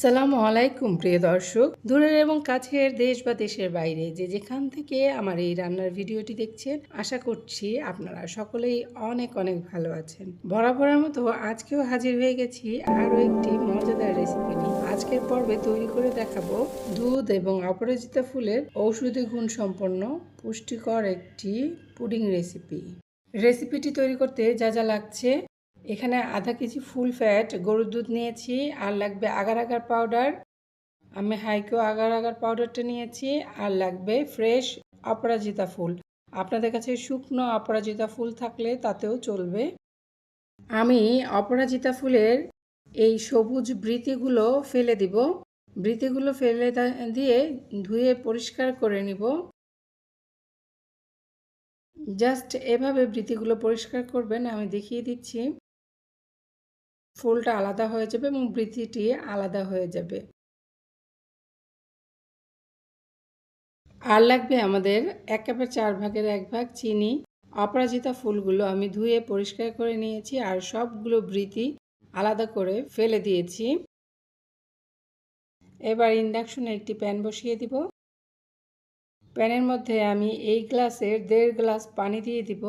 আসসালামু আলাইকুম প্রিয় দর্শক, দূরের এবং কাছের দেশ বা দেশের বাইরে যে যেখান থেকে আমার এই রান্নার ভিডিওটি দেখছেন, আশা করছি আপনারা সকলেই অনেক অনেক ভালো আছেন। বরাবরের মতো আজকেও হাজির হয়ে গেছি আরও একটি মজাদার রেসিপি নিয়ে। আজকের পর্বে তৈরি করে দেখাবো দুধ এবং অপরাজিতা ফুলের ঔষধি গুণ সম্পন্ন পুষ্টিকর একটি পুডিং রেসিপি। রেসিপিটি তৈরি করতে যা যা লাগছে: এখানে আধা কেজি ফুল ফ্যাট গরুর দুধ নিয়েছি, আর লাগবে আগার আগার পাউডার। আমি হাইকো আগার আগার পাউডারটা নিয়েছি, আর লাগবে ফ্রেশ অপরাজিতা ফুল। আপনাদের কাছে শুকনো অপরাজিতা ফুল থাকলে তাতেও চলবে। আমি অপরাজিতা ফুলের এই সবুজ বৃতিগুলো ফেলে দিব। বৃতিগুলো ফেলে দিয়ে ধুয়ে পরিষ্কার করে নিব। জাস্ট এভাবে বৃতিগুলো পরিষ্কার করবেন, আমি দেখিয়ে দিচ্ছি। ফুলটা আলাদা হয়ে যাবে এবং বৃতিটি আলাদা হয়ে যাবে। আর লাগবে আমাদের 1 কাপের 4 ভাগের 1 ভাগ চিনি। অপরাজিতা ফুলগুলো আমি ধুয়ে পরিষ্কার করে নিয়েছি, আর সবগুলো বৃতি আলাদা করে ফেলে দিয়েছি। এবার ইন্ডাকশনে একটি প্যান বসিয়ে দিব। প্যানের মধ্যে আমি এই গ্লাসের 1.5 গ্লাস পানি দিয়ে দিব।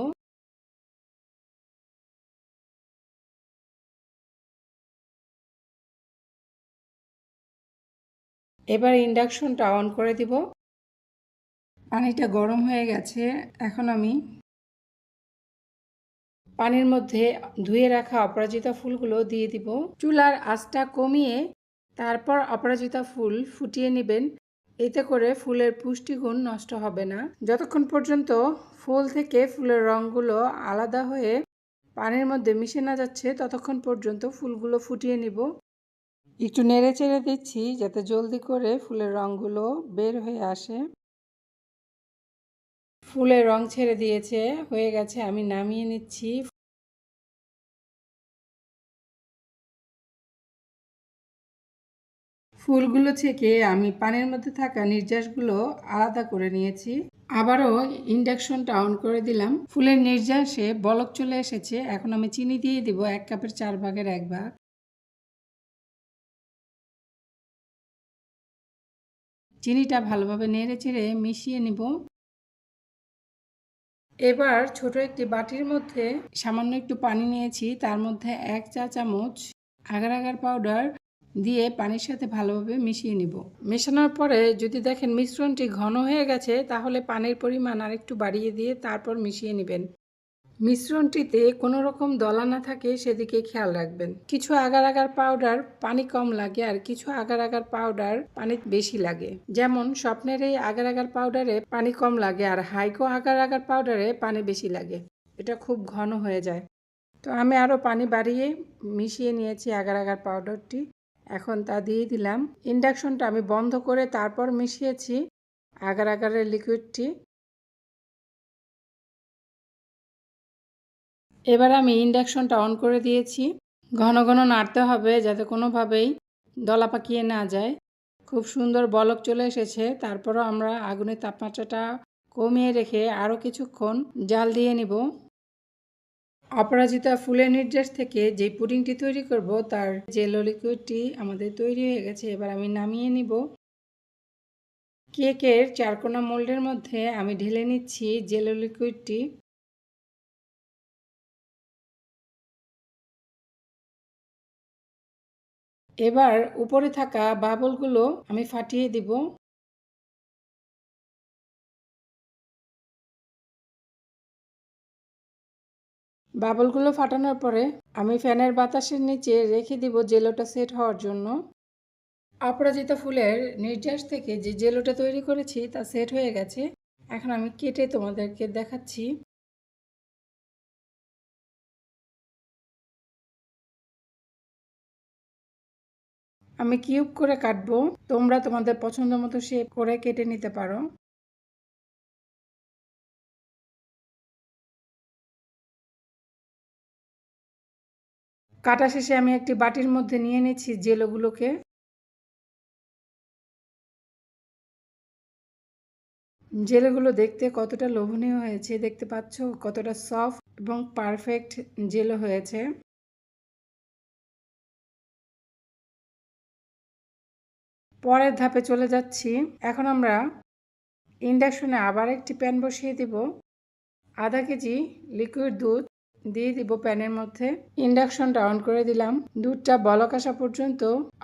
এবার ইন্ডাকশনটা অন করে দিব। পানিটা গরম হয়ে গেছে। এখন আমি পানির মধ্যে ধুয়ে রাখা অপরাজিতা ফুলগুলো দিয়ে দিব। চুলার আঁচটা কমিয়ে তারপর অপরাজিতা ফুল ফুটিয়ে নেবেন। এতে করে ফুলের পুষ্টিগুণ নষ্ট হবে না। যতক্ষণ পর্যন্ত ফুল থেকে ফুলের রঙগুলো আলাদা হয়ে পানির মধ্যে মিশে না যাচ্ছে, ততক্ষণ পর্যন্ত ফুলগুলো ফুটিয়ে নিব। একটু নেড়ে চেড়ে দিচ্ছি যাতে জলদি করে ফুলের রঙগুলো বের হয়ে আসে। ফুলের রং ছেড়ে দিয়েছে, হয়ে গেছে, আমি নামিয়ে নিচ্ছি। ফুলগুলো থেকে আমি পানির মধ্যে থাকা নির্যাসগুলো আলাদা করে নিয়েছি। আবারও ইন্ডাকশনটা অন করে দিলাম। ফুলের নির্যাসে বলক চলে এসেছে। এখন আমি চিনি দিয়ে দিব 1 কাপের 4 ভাগের 1 ভাগ। চিনিটা ভালোভাবে নেড়ে চেড়ে মিশিয়ে নিব। এবার ছোট একটি বাটির মধ্যে সামান্য একটু পানি নিয়েছি, তার মধ্যে 1 চা চামচ আগার আগার পাউডার দিয়ে পানির সাথে ভালোভাবে মিশিয়ে নিব। মেশানোর পরে যদি দেখেন মিশ্রণটি ঘন হয়ে গেছে, তাহলে পানির পরিমাণ আরেকটু বাড়িয়ে দিয়ে তারপর মিশিয়ে নেবেন। মিশ্রণটিতে কোনো রকম দলা না থাকে সেদিকে খেয়াল রাখবেন। কিছু আগার আগার পাউডার পানি কম লাগে, আর কিছু আগার আগার পাউডার পানি বেশি লাগে। যেমন স্বপ্নের এই আগার আগার পাউডারে পানি কম লাগে, আর হাইকো আগার আগার পাউডারে পানি বেশি লাগে। এটা খুব ঘন হয়ে যায়। তো আমি আরও পানি বাড়িয়ে মিশিয়ে নিয়েছি আগার আগার পাউডারটি। এখন তা দিয়ে দিলাম। ইন্ডাকশনটা আমি বন্ধ করে তারপর মিশিয়েছি আগার আগারের লিকুইডটি। এবার আমি ইন্ডাকশনটা অন করে দিয়েছি। ঘন ঘন নাড়তে হবে যাতে কোনোভাবেই দলা পাকিয়ে না যায়। খুব সুন্দর বলক চলে এসেছে। তারপরও আমরা আগুনের তাপমাত্রাটা কমিয়ে রেখে আরও কিছুক্ষণ জাল দিয়ে নিব। অপরাজিতা ফুলের নির্যাস থেকে যে পুডিংটি তৈরি করব তার জেলো লিকুইডটি আমাদের তৈরি হয়ে গেছে। এবার আমি নামিয়ে নিব। কেকের 4 কোনা মোল্ডের মধ্যে আমি ঢেলে নিচ্ছি জেলো লিকুইডটি। এবার উপরে থাকা বাবলগুলো আমি ফাটিয়ে দিব। বাবলগুলো ফাটানোর পরে আমি ফ্যানের বাতাসের নিচে রেখে দিব জেলোটা সেট হওয়ার জন্য। অপরাজিতা ফুলের নির্যাস থেকে যে জেলোটা তৈরি করেছি তা সেট হয়ে গেছে। এখন আমি কেটে তোমাদেরকে দেখাচ্ছি। আমি কিউব করে কাটবো। তোমরা তোমাদের পছন্দ মতো শেপ করে কেটে নিতে পারো। কাটা শেষে আমি একটি বাটির মধ্যে নিয়ে নিচ্ছি জেলোগুলোকে। জেলোগুলো দেখতে কতটা লোভনীয় হয়েছে দেখতে পাচ্ছ, কতটা সফট এবং পারফেক্ট জেলো হয়েছে। পরের ধাপে চলে যাচ্ছি। এখন আমরা ইন্ডাকশনে আবার একটি প্যান বসিয়ে দিব। আধা কেজি লিকুইড দুধ দিয়ে দিব প্যানের মধ্যে। ইন্ডাকশনটা অন করে দিলাম। দুধটা বলক আসা পর্যন্ত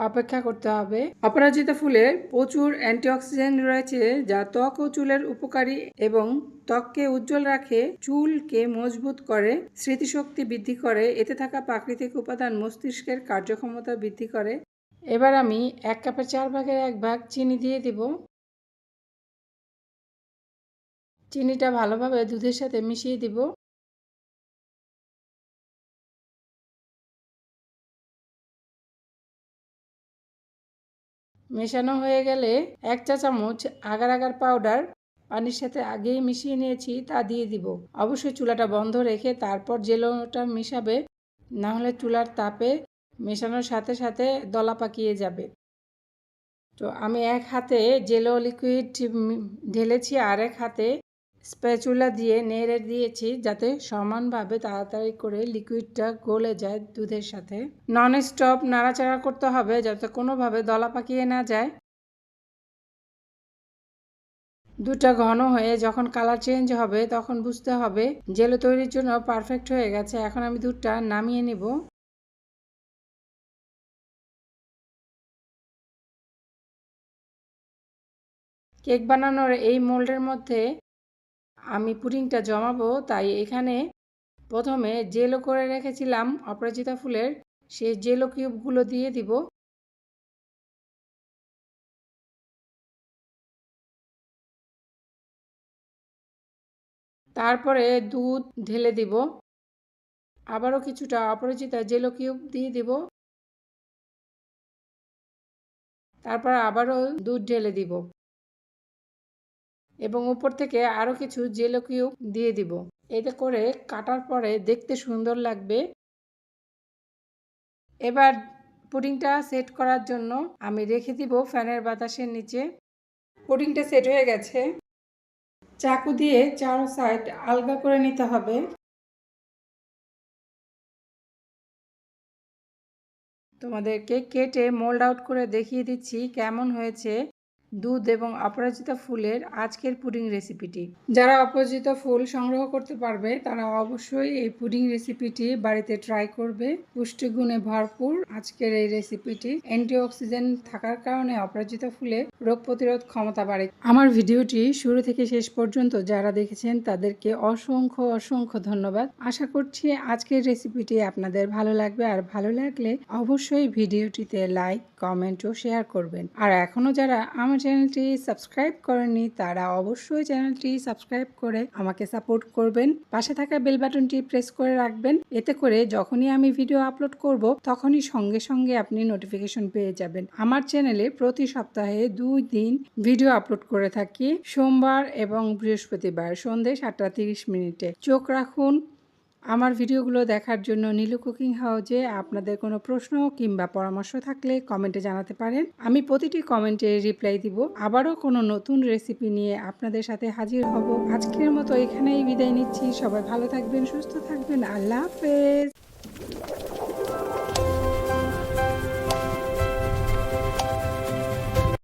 অপেক্ষা করতে হবে। অপরাজিতা ফুলে প্রচুর অ্যান্টিঅক্সিডেন্ট রয়েছে, যা ত্বক ও চুলের উপকারী এবং ত্বককে উজ্জ্বল রাখে, চুলকে মজবুত করে, স্মৃতিশক্তি বৃদ্ধি করে। এতে থাকা প্রাকৃতিক উপাদান মস্তিষ্কের কার্যক্ষমতা বৃদ্ধি করে। এবার আমি 1 কাপের 1/4 চিনি দিয়ে দিব। চিনিটা ভালোভাবে দুধের সাথে মিশিয়ে দিব। মেশানো হয়ে গেলে 1 চা চামচ আগার আগার পাউডার পানির সাথে আগেই মিশিয়ে নিয়েছি তা দিয়ে দিব। অবশ্যই চুলাটা বন্ধ রেখে তারপর জেলোটা মিশাবে, না হলে চুলার তাপে মেশানোর সাথে সাথে দলা পাকিয়ে যাবে। তো আমি এক হাতে জেলো লিকুইড ঢেলেছি আর এক হাতে স্প্যাচুলা দিয়ে নেড়ে দিয়েছি, যাতে সমানভাবে তাড়াতাড়ি করে লিকুইডটা গলে যায় দুধের সাথে। নন স্টপ নাড়াচাড়া করতে হবে যাতে কোনোভাবে দলা পাকিয়ে না যায়। দুধটা ঘন হয়ে যখন কালার চেঞ্জ হবে তখন বুঝতে হবে জেলো তৈরির জন্য পারফেক্ট হয়ে গেছে। এখন আমি দুধটা নামিয়ে নিব। কেক বানানোর এই মোল্ডের মধ্যে আমি পুডিংটা জমাবো, তাই এখানে প্রথমে জেলো করে রেখেছিলাম অপরাজিতা ফুলের সেই জেলো কিউবগুলো দিয়ে দিব। তারপরে দুধ ঢেলে দিব। আবারও কিছুটা অপরাজিতা জেলো কিউব দিয়ে দিব। তারপর আবারও দুধ ঢেলে দিব এবং উপর থেকে আরও কিছু জেলো কিউব দিয়ে দিব। এতে করে কাটার পরে দেখতে সুন্দর লাগবে। এবার পুডিংটা সেট করার জন্য আমি রেখে দিব ফ্যানের বাতাসের নিচে। পুডিংটা সেট হয়ে গেছে। চাকু দিয়ে চারো সাইড আলগা করে নিতে হবে। তোমাদেরকে কেটে মোল্ড আউট করে দেখিয়ে দিচ্ছি কেমন হয়েছে দুধ এবং অপরাজিতা ফুলের আজকের পুডিং রেসিপিটি। যারা অপরাজিতা ফুল সংগ্রহ করতে পারবে তারা অবশ্যই এই পুডিং রেসিপিটি বাড়িতে ট্রাই করবে। পুষ্টিগুণে ভরপুর আজকের এই রেসিপিটি। অ্যান্টিঅক্সিডেন্ট থাকার কারণে অপরাজিতা ফুলে রোগ প্রতিরোধ ক্ষমতা বাড়ে। আমার ভিডিওটি শুরু থেকে শেষ পর্যন্ত যারা দেখেছেন তাদেরকে অসংখ্য অসংখ্য ধন্যবাদ। আশা করছি আজকের রেসিপিটি আপনাদের ভালো লাগবে, আর ভালো লাগলে অবশ্যই ভিডিওটিতে লাইক, কমেন্ট ও শেয়ার করবেন। আর এখনও যারা আমার চ্যানেলটি সাবস্ক্রাইব করেননি তারা অবশ্যই চ্যানেলটি সাবস্ক্রাইব করে আমাকে সাপোর্ট করবেন। পাশে থাকা বেল বাটনটি প্রেস করে রাখবেন। এতে করে যখনই আমি ভিডিও আপলোড করব তখনই সঙ্গে সঙ্গে আপনি নোটিফিকেশন পেয়ে যাবেন। আমার চ্যানেলে প্রতি সপ্তাহে 2 দিন ভিডিও আপলোড করে থাকি, সোমবার এবং বৃহস্পতিবার সন্ধ্যে 7:30 চোখ রাখুন আমার ভিডিওগুলো দেখার জন্য। নীলু কুকিং হাউজে আপনাদের কোনো প্রশ্ন কিংবা পরামর্শ থাকলে কমেন্টে জানাতে পারেন। আমি প্রতিটি কমেন্টে রিপ্লাই দিব। আবারও কোনো নতুন রেসিপি নিয়ে আপনাদের সাথে হাজির হব। আজকের মতো এখানেই বিদায় নিচ্ছি। সবাই ভালো থাকবেন, সুস্থ থাকবেন। আল্লাহ হাফেজ।